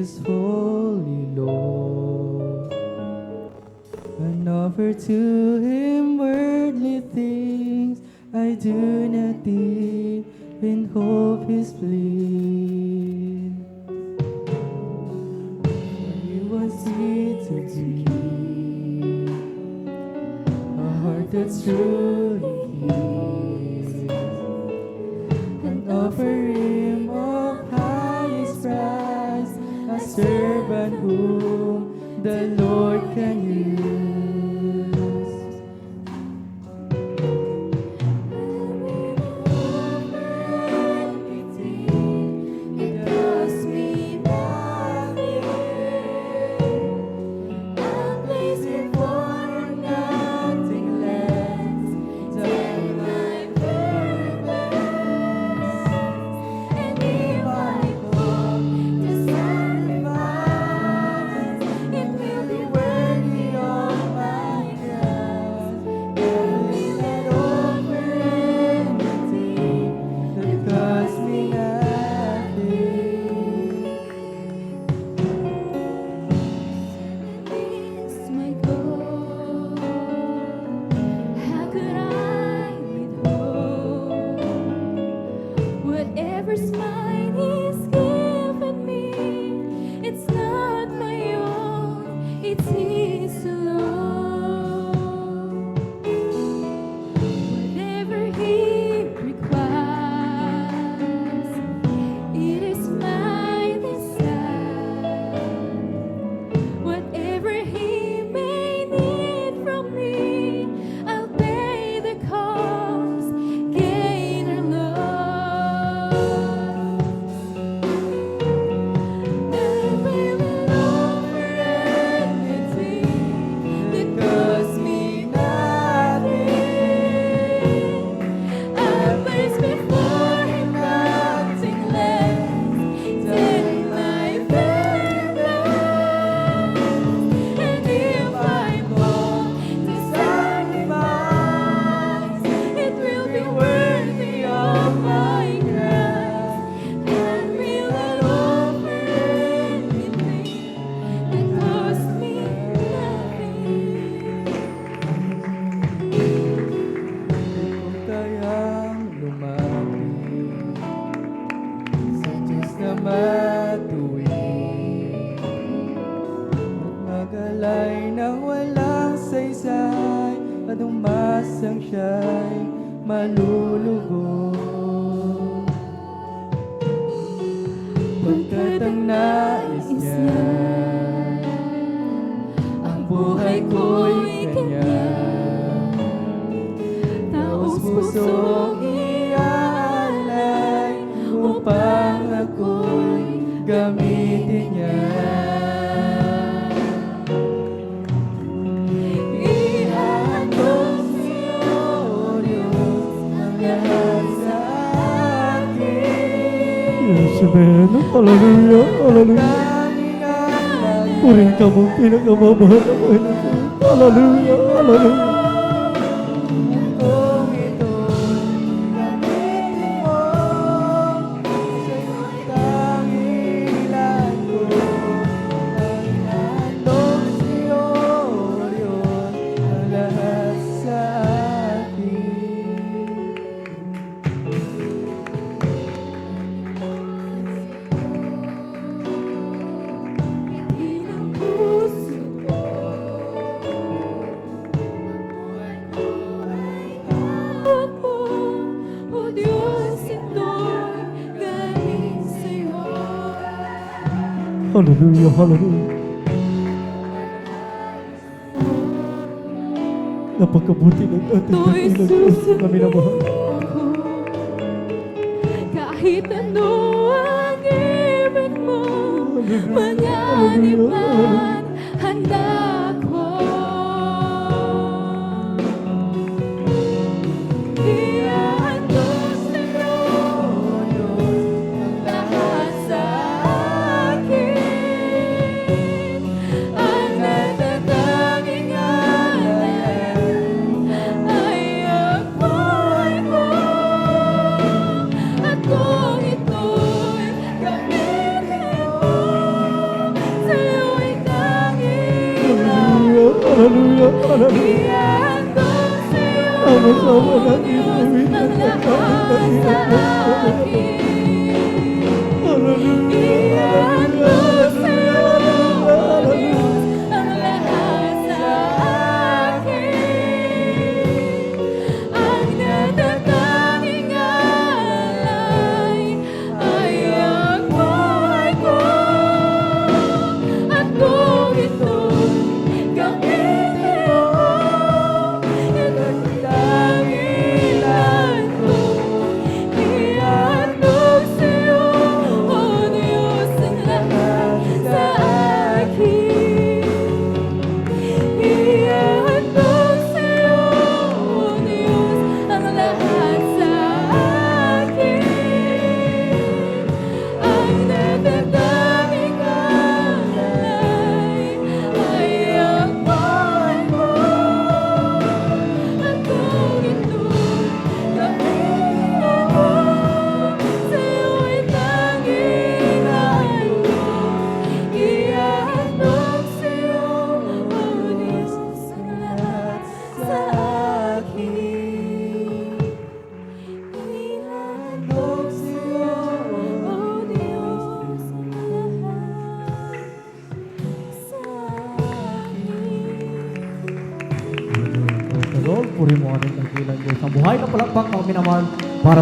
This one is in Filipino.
His holy law, and offer to Him worldly things. I do not even hope His plea. For He wants me to be a heart that's truly His, and offer Him of highest price, a servant whom the Lord can use. Pagkat ang nais niya, ang buhay ko'y kanya, taos pusong iaalay, upang ako'y gamitin niya. Ihandog sa'yo, Diyos, ang lahat sa akin. Yes, amen. Hallelujah, hallelujah. Purihin ka mong pinakamamahal na Panginoon. Hallelujah, hallelujah. Hallelujah, hallelujah. Napakabuti ng ating dakilang Diyos na kami na mahal. Kahit ano ang ibig mo, manyanib man handa ko. Ihandog sa'yo, Diyos, ang lahat sa akin. Ang natatanging alay ay ang buhay ko. At kung ito'y gamitin mo, Hallelujah, hallelujah. Ihandog sa'yo, Sama-sama natin Diyos, gawin ang ang lahat sa akin. Ihandog sa'yo, Diyos, ang lahat sa akin. Ang natatanging alay ay ang buhay ko. At kung ito'y gamitin mo, ito'y dahilan ko. Ihandog sa'yo, O Diyos, ang lahat sa akin. Ihandog sa'yo, O Diyos, ang lahat sa akin. Ang natatanging alay ay ang buhay mo. At kung ito'y gamitin mo, sa'yo'y tanginan ko. Ihandog sa'yo, O Diyos, ang lahat sa akin. Ihandog sa'yo, O Diyos, ang lahat sa akin. Praise the Lord. Puri mo ating kagilan Diyos. Ang buhay na palakpak mga minamahal para